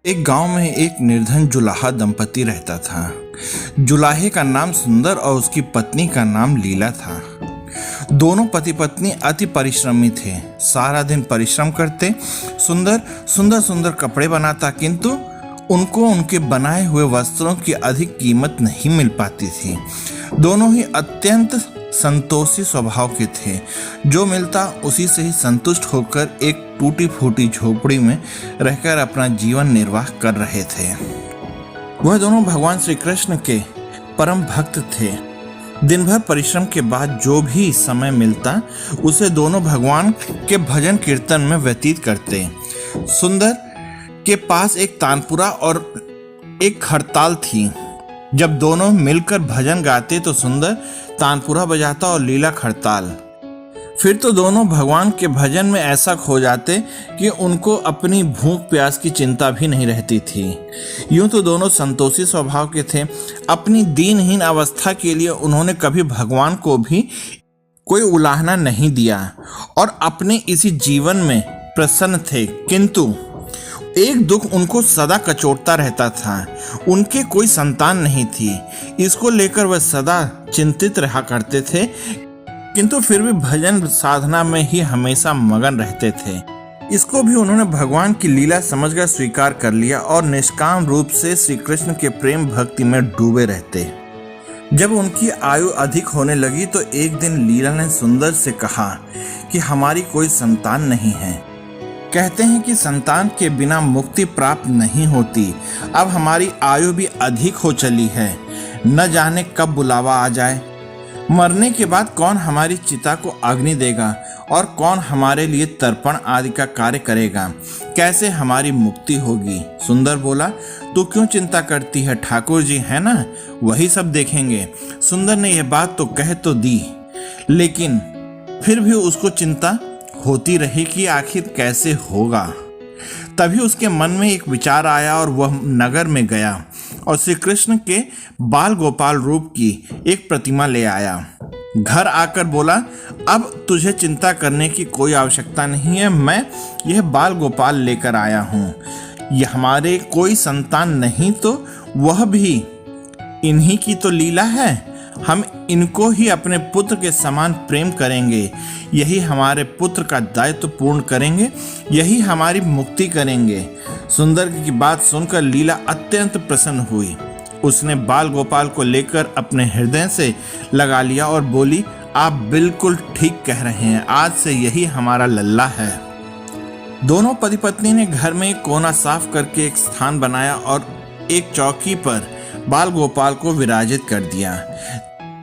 एक गांव में एक निर्धन जुलाहा दंपति रहता था। जुलाहे का नाम सुंदर और उसकी पत्नी का नाम लीला था। दोनों पति पत्नी अति परिश्रमी थे। सारा दिन परिश्रम करते, सुंदर सुंदर सुंदर कपड़े बनाता, किंतु उनको उनके बनाए हुए वस्त्रों की अधिक कीमत नहीं मिल पाती थी। दोनों ही अत्यंत संतोषी स्वभाव के थे। जो मिलता उसी से ही संतुष्ट होकर एक टूटी फूटी झोपड़ी में रहकर अपना जीवन निर्वाह कर रहे थे। वह दोनों भगवान श्री कृष्ण के परम भक्त थे। दिन भर परिश्रम के बाद जो भी समय मिलता उसे दोनों भगवान के भजन कीर्तन में व्यतीत करते। सुंदर के पास एक तानपुरा और एक खड़ताल थी। जब दोनों मिलकर भजन गाते तो सुंदर तानपुरा बजाता और लीला खड़ताल। फिर तो दोनों भगवान के भजन में ऐसा खो जाते कि उनको अपनी भूख प्यास की चिंता भी नहीं रहती थी। यूं तो दोनों संतोषी स्वभाव के थे। अपनी दीनहीन अवस्था के लिए उन्होंने कभी भगवान को भी कोई उलाहना नहीं दिया और अपने इसी जीवन में प्रसन्न थे। किंतु एक दुख उनको सदा कचोटता रहता था। उनके कोई संतान नहीं थी। इसको लेकर वह सदा चिंतित रहा करते थे, किंतु फिर भी भजन साधना में ही हमेशा मगन रहते थे। इसको भी उन्होंने भगवान की लीला समझकर स्वीकार कर लिया और निष्काम रूप से श्री कृष्ण के प्रेम भक्ति में डूबे रहते। जब उनकी आयु अधिक होने लगी तो एक दिन लीला ने सुंदर से कहा कि हमारी कोई संतान नहीं है। कहते हैं कि संतान के बिना मुक्ति प्राप्त नहीं होती। अब हमारी आयु भी अधिक हो चली है, न जाने कब बुलावा आ जाए। मरने के बाद कौन हमारी चिता को अग्नि देगा और कौन हमारे लिए तर्पण आदि का कार्य करेगा। कैसे हमारी मुक्ति होगी। सुंदर बोला, तू क्यों चिंता करती है, ठाकुर जी है ना, वही सब देखेंगे। सुंदर ने यह बात तो कह तो दी, लेकिन फिर भी उसको चिंता होती रही कि आखिर कैसे होगा। तभी उसके मन में एक विचार आया और वह नगर में गया और श्री कृष्ण के बाल गोपाल रूप की एक प्रतिमा ले आया। घर आकर बोला, अब तुझे चिंता करने की कोई आवश्यकता नहीं है। मैं यह बाल गोपाल लेकर आया हूँ। यह हमारे कोई संतान नहीं तो वह भी इन्हीं की तो लीला है। हम इनको ही अपने पुत्र के समान प्रेम करेंगे। यही हमारे पुत्र का दायित्व पूर्ण करेंगे। यही हमारी मुक्ति करेंगे। सुंदर की बात सुनकर लीला अत्यंत प्रसन्न हुई। उसने बाल गोपाल को लेकर अपने हृदय से लगा लिया और बोली, आप बिल्कुल ठीक कह रहे हैं। आज से यही हमारा लल्ला है। दोनों पति पत्नी ने घर में एक कोना साफ करके एक स्थान बनाया और एक चौकी पर बाल गोपाल को विराजित कर दिया।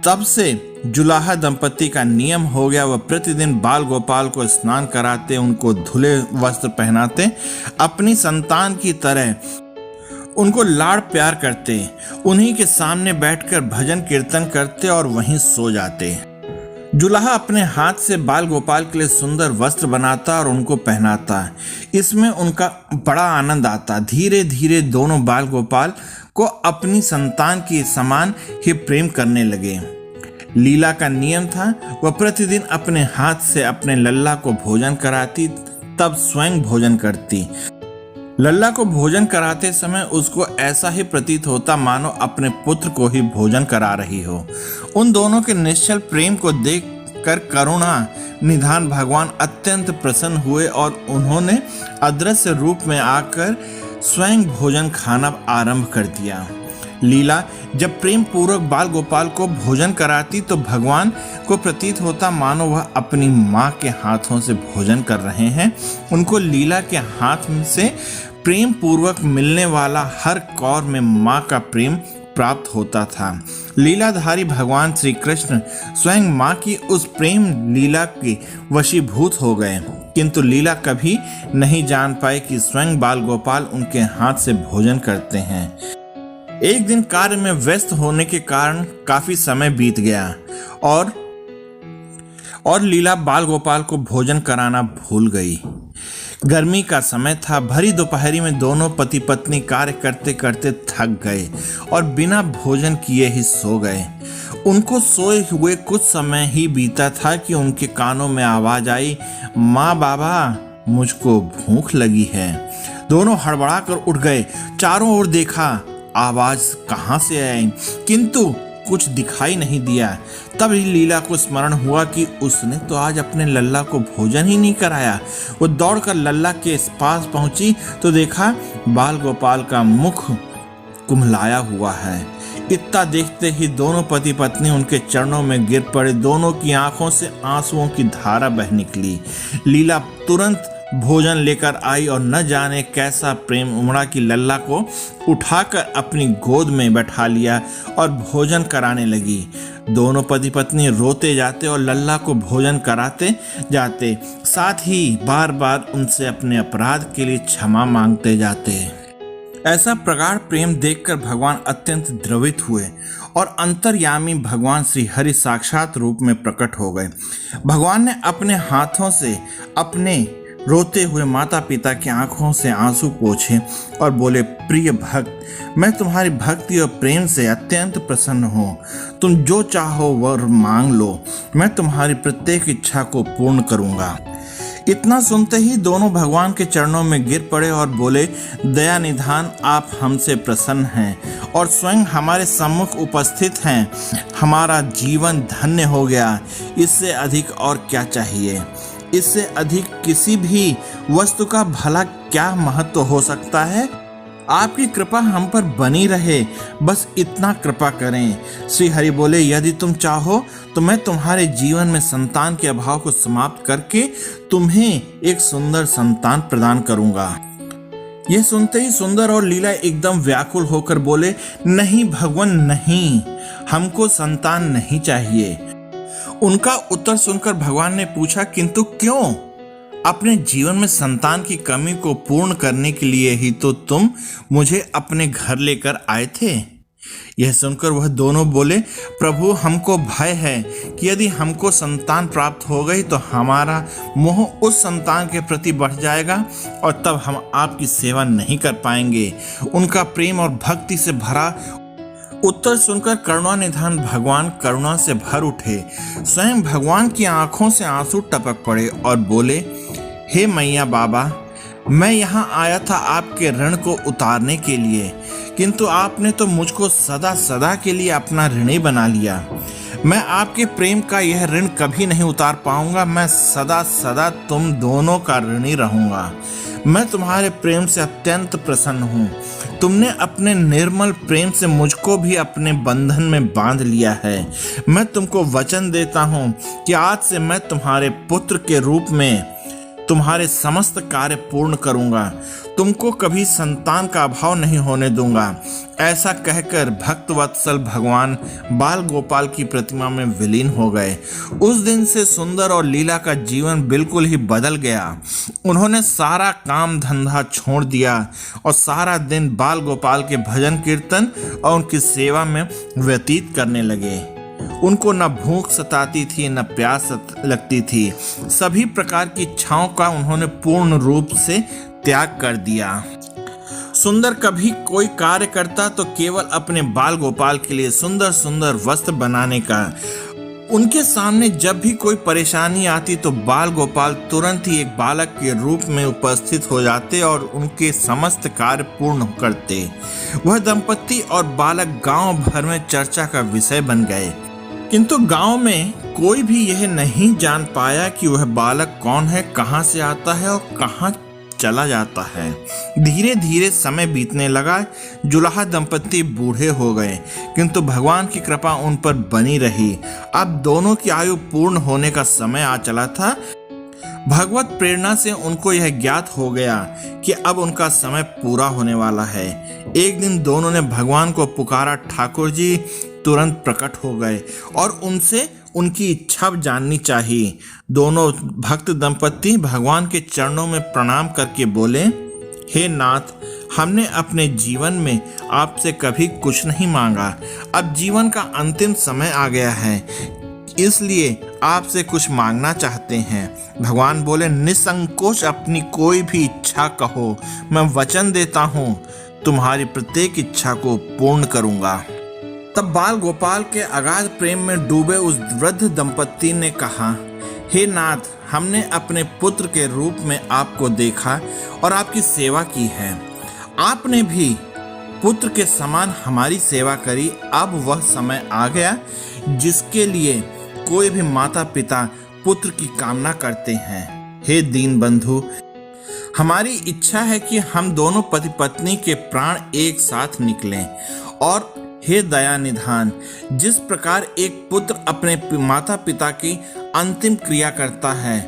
तब से जुलाहा दंपति का नियम हो गया। वह प्रतिदिन बाल गोपाल को स्नान कराते, उनको धुले वस्त्र पहनाते, अपनी संतान की तरह उनको लाड़ प्यार करते, उन्हीं के सामने बैठकर भजन कीर्तन करते और वहीं सो जाते। जुलाहा अपने हाथ से बाल गोपाल के लिए सुंदर वस्त्र बनाता और उनको पहनाता। इसमें उनका बड़ा आनंद आता। धीरे धीरे दोनों बाल गोपाल को अपनी संतान के समान ही प्रेम करने लगे। लीला का नियम था, वह प्रतिदिन अपने हाथ से अपने लल्ला को भोजन कराती, तब स्वयं भोजन करती। लल्ला को भोजन कराते समय उसको ऐसा ही प्रतीत होता मानो अपने पुत्र को ही भोजन करा रही हो। उन दोनों के निश्चल प्रेम को देखकर करुणा निधान भगवान अत्यंत प्रसन्न हुए और उन्होंने अदृश्य रूप में आकर स्वयं भोजन खाना आरंभ कर दिया। लीला जब प्रेम पूर्वक बाल गोपाल को भोजन कराती तो भगवान को प्रतीत होता मानो वह अपनी माँ के हाथों से भोजन कर रहे हैं। उनको लीला के हाथ से प्रेम पूर्वक मिलने वाला हर कौर में माँ का प्रेम प्राप्त होता था। लीलाधारी भगवान श्री कृष्ण स्वयं माँ की उस प्रेम लीला के वशीभूत हो गए, किंतु लीला कभी नहीं जान पाए कि स्वयं बाल गोपाल उनके हाथ से भोजन करते हैं। एक दिन कार्य में व्यस्त होने के कारण काफी समय बीत गया और लीला बाल गोपाल को भोजन कराना भूल गई। गर्मी का समय था। भरी दोपहरी में दोनों पति पत्नी कार्य करते करते थक गए और बिना भोजन किए ही सो गए। उनको सोए हुए कुछ समय ही बीता था कि उनके कानों में आवाज आई, माँ बाबा मुझको भूख लगी है। दोनों हड़बड़ाकर उठ गए, चारों ओर देखा, आवाज कहाँ से आई, किंतु कुछ दिखाई नहीं दिया। तब ही लीला को स्मरण हुआ कि उसने तो आज अपने लल्ला को भोजन ही नहीं कराया। वो दौड़कर लल्ला के पास पहुंची तो देखा बाल गोपाल का मुख कुम्हलाया हुआ है। इतना देखते ही दोनों पति पत्नी उनके चरणों में गिर पड़े। दोनों की आंखों से आंसुओं की धारा बह निकली। लीला तुरंत भोजन लेकर आई और न जाने कैसा प्रेम उमड़ा कि लल्ला को उठाकर अपनी गोद में बैठा लिया और भोजन कराने लगी। दोनों पति पत्नी रोते जाते और लल्ला को भोजन कराते जाते, साथ ही बार बार उनसे अपने अपराध के लिए क्षमा मांगते जाते। ऐसा प्रगाढ़ प्रेम देखकर भगवान अत्यंत द्रवित हुए और अंतर्यामी भगवान श्री हरि साक्षात रूप में प्रकट हो गए। भगवान ने अपने हाथों से अपने रोते हुए माता पिता की आंखों से आंसू पोंछे और बोले, प्रिय भक्त, मैं तुम्हारी भक्ति और प्रेम से अत्यंत प्रसन्न हूँ। तुम जो चाहो वर मांग लो, मैं तुम्हारी प्रत्येक इच्छा को पूर्ण करूँगा। इतना सुनते ही दोनों भगवान के चरणों में गिर पड़े और बोले, दया निधान, आप हमसे प्रसन्न हैं और स्वयं हमारे सम्मुख उपस्थित हैं। हमारा जीवन धन्य हो गया। इससे अधिक और क्या चाहिए? इससे अधिक किसी भी वस्तु का भला क्या महत्व हो सकता है? आपकी कृपा हम पर बनी रहे, बस इतना कृपा करें। श्री हरि बोले, यदि तुम चाहो तो मैं तुम्हारे जीवन में संतान के अभाव को समाप्त करके तुम्हें एक सुंदर संतान प्रदान करूंगा। यह सुनते ही सुंदर और लीला एकदम व्याकुल होकर बोले, नहीं भगवान नहीं, हमको संतान नहीं चाहिए। उनका उत्तर सुनकर भगवान ने पूछा, किंतु क्यों? अपने जीवन में संतान की कमी को पूर्ण करने के लिए ही तो तुम मुझे अपने घर लेकर आए थे। यह सुनकर वह दोनों बोले, प्रभु, हमको भय है कि यदि हमको संतान प्राप्त हो गई तो हमारा मोह उस संतान के प्रति बढ़ जाएगा और तब हम आपकी सेवा नहीं कर पाएंगे। उनका प्रेम और भक्ति से भरा उत्तर सुनकर करुणा निधान भगवान करुणा से भर उठे। स्वयं भगवान की आंखों से आंसू टपक पड़े और बोले, हे मैया बाबा, मैं यहाँ आया था आपके ऋण को उतारने के लिए, किंतु आपने तो मुझको सदा सदा के लिए अपना ऋणी बना लिया। मैं आपके प्रेम का यह ऋण कभी नहीं उतार पाऊंगा। मैं सदा सदा तुम दोनों का ऋणी रहूंगा। मैं तुम्हारे प्रेम से अत्यंत प्रसन्न हूँ। तुमने अपने निर्मल प्रेम से मुझको भी अपने बंधन में बांध लिया है। मैं तुमको वचन देता हूँ कि आज से मैं तुम्हारे पुत्र के रूप में तुम्हारे समस्त कार्य पूर्ण करूंगा। तुमको कभी संतान का अभाव नहीं होने दूंगा। ऐसा कहकर भक्त वत्सल भगवान बाल गोपाल की प्रतिमा में विलीन हो गए। उस दिन से सुंदर और लीला का जीवन बिल्कुल ही बदल गया। उन्होंने सारा काम धंधा छोड़ दिया और सारा दिन बाल गोपाल के भजन कीर्तन और उनकी सेवा में व्यतीत करने लगे। उनको न भूख सताती थी न प्यास लगती थी। सभी प्रकार की इच्छाओं का उन्होंने पूर्ण रूप से त्याग कर दिया। सुंदर कभी कोई कार्य करता तो केवल अपने बाल गोपाल के लिए सुंदर सुंदर वस्त्र बनाने का। उनके सामने जब भी कोई परेशानी आती तो बाल गोपाल तुरंत ही एक बालक के रूप में उपस्थित हो जाते और उनके समस्त कार्य पूर्ण करते। वह दंपति और बालक गांव भर में चर्चा का विषय बन गए, किंतु गांव में कोई भी यह नहीं जान पाया कि वह बालक कौन है, कहां से आता है और कहां चला जाता है। धीरे धीरे समय बीतने लगा। जुलाहा दंपति बूढ़े हो गए, किंतु भगवान की कृपा उन पर बनी रही। अब दोनों की आयु पूर्ण होने का समय आ चला था। भगवत प्रेरणा से उनको यह ज्ञात हो गया कि अब उनका समय पूरा होने वाला है। एक दिन दोनों ने भगवान को पुकारा। ठाकुर जी तुरंत प्रकट हो गए और उनसे उनकी इच्छा जाननी चाहिए। दोनों भक्त दंपति भगवान के चरणों में प्रणाम करके बोले, हे नाथ, हमने अपने जीवन में आपसे कभी कुछ नहीं मांगा। अब जीवन का अंतिम समय आ गया है, इसलिए आपसे कुछ मांगना चाहते हैं। भगवान बोले, निसंकोच अपनी कोई भी इच्छा कहो, मैं वचन देता हूँ तुम्हारी प्रत्येक इच्छा को पूर्ण करूँगा। तब बाल गोपाल के अगाध प्रेम में डूबे उस वृद्ध दंपति ने कहा, हे नाथ, हमने अपने पुत्र के रूप में आपको देखा और आपकी सेवा की है। आपने भी पुत्र के समान हमारी सेवा करी। अब वह समय आ गया जिसके लिए कोई भी माता पिता पुत्र की कामना करते हैं। हे दीन बंधु, हमारी इच्छा है कि हम दोनों पति पत्नी के प्राण एक साथ निकलें। और हे दया निधान, जिस प्रकार एक पुत्र अपने माता पिता की अंतिम क्रिया करता है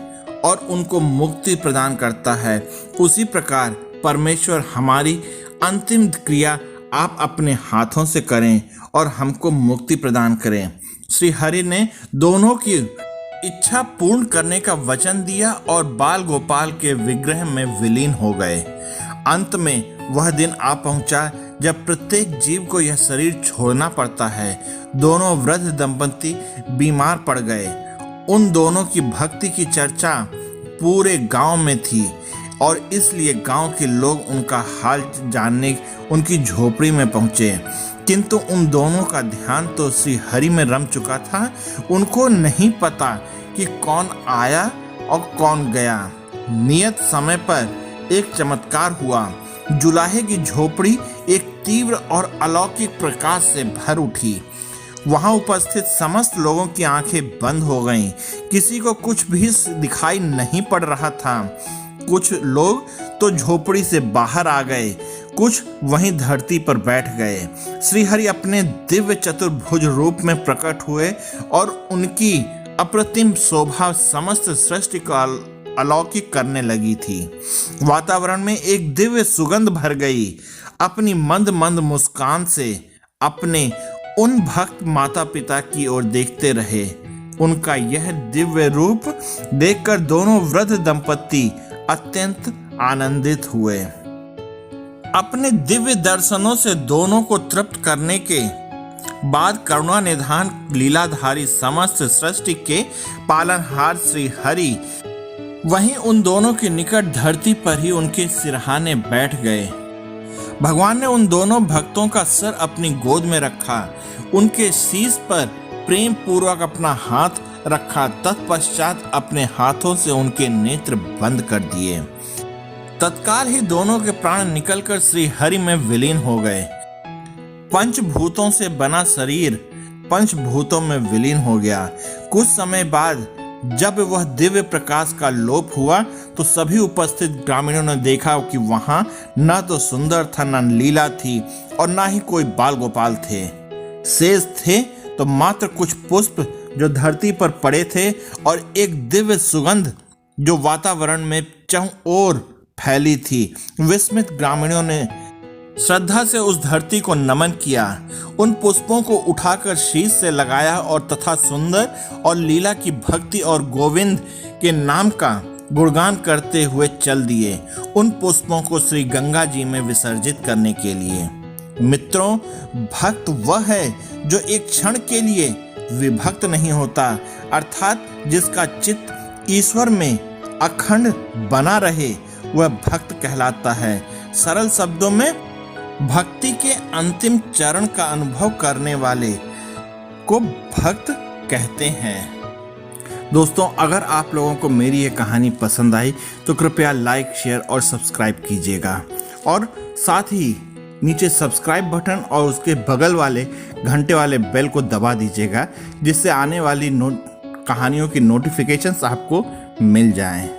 और उनको मुक्ति प्रदान करता है, उसी प्रकार परमेश्वर हमारी अंतिम क्रिया आप अपने हाथों से करें और हमको मुक्ति प्रदान करें। श्री हरि ने दोनों की इच्छा पूर्ण करने का वचन दिया और बाल गोपाल के विग्रह में विलीन हो गए। अंत में वह दिन आ पहुंचा जब प्रत्येक जीव को यह शरीर छोड़ना पड़ता है। दोनों वृद्ध दंपति बीमार पड़ गए। उन दोनों की भक्ति की चर्चा पूरे गांव में थी और इसलिए गांव के लोग उनका हाल जानने उनकी झोपड़ी में पहुंचे। किंतु उन दोनों का ध्यान तो श्री हरि में रम चुका था। उनको नहीं पता कि कौन आया और कौन गया। नियत समय पर एक चमत्कार हुआ। जुलाहे की झोपड़ी एक तीव्र और अलौकिक प्रकाश से भर उठी। वहां उपस्थित समस्त लोगों की आंखें बंद हो गईं। किसी को कुछ भी दिखाई नहीं पड़ रहा था। कुछ लोग तो झोपड़ी से बाहर आ गए, कुछ वहीं धरती पर बैठ गए। श्री हरि अपने दिव्य चतुर्भुज रूप में प्रकट हुए और उनकी अप्रतिम शोभा समस्त सृष्टि को अलौकिक करने लगी थी। वातावरण में एक दिव्य सुगंध भर गई। अपनी मंद मंद मुस्कान से अपने उन भक्त माता पिता की ओर देखते रहे। उनका यह दिव्य रूप देखकर दोनों वृद्ध दंपति अत्यंत आनंदित हुए। अपने दिव्य दर्शनों से दोनों को तृप्त करने के बाद करुणा निधान लीलाधारी समस्त सृष्टि के पालनहार श्री हरि वहीं उन दोनों के निकट धरती पर ही उनके सिरहाने बैठ गए। भगवान ने उन दोनों भक्तों का सर अपनी गोद में रखा, उनके शीश पर प्रेम पूर्वक अपना हाथ रखा। तत्पश्चात अपने हाथों से उनके नेत्र बंद कर दिए। तत्काल ही दोनों के प्राण निकलकर श्री हरि में विलीन हो गए। पंचभूतों से बना शरीर पंचभूतों में विलीन हो गया। कुछ समय बाद जब वह दिव्य प्रकाश का लोप हुआ तो सभी उपस्थित ग्रामीणों ने देखा कि वहां न तो सुंदर था, न लीला थी और न ही कोई बाल गोपाल थे। शेष थे तो मात्र कुछ पुष्प जो धरती पर पड़े थे और एक दिव्य सुगंध जो वातावरण में चारों ओर फैली थी। विस्मित ग्रामीणों ने श्रद्धा से उस धरती को नमन किया। उन पुष्पों को उठाकर शीश से लगाया और तथा सुंदर और लीला की भक्ति और गोविंद के नाम का गुणगान करते हुए चल दिए उन पुष्पों को श्री गंगा जी में विसर्जित करने के लिए। मित्रों, भक्त वह है जो एक क्षण के लिए विभक्त नहीं होता, अर्थात जिसका चित्त ईश्वर में अखंड बना रहे, वह भक्त कहलाता है। सरल शब्दों में भक्ति के अंतिम चरण का अनुभव करने वाले को भक्त कहते हैं। दोस्तों, अगर आप लोगों को मेरी ये कहानी पसंद आई तो कृपया लाइक, शेयर और सब्सक्राइब कीजिएगा और साथ ही नीचे सब्सक्राइब बटन और उसके बगल वाले घंटे वाले बेल को दबा दीजिएगा, जिससे आने वाली कहानियों की नोटिफिकेशंस आपको मिल जाएं।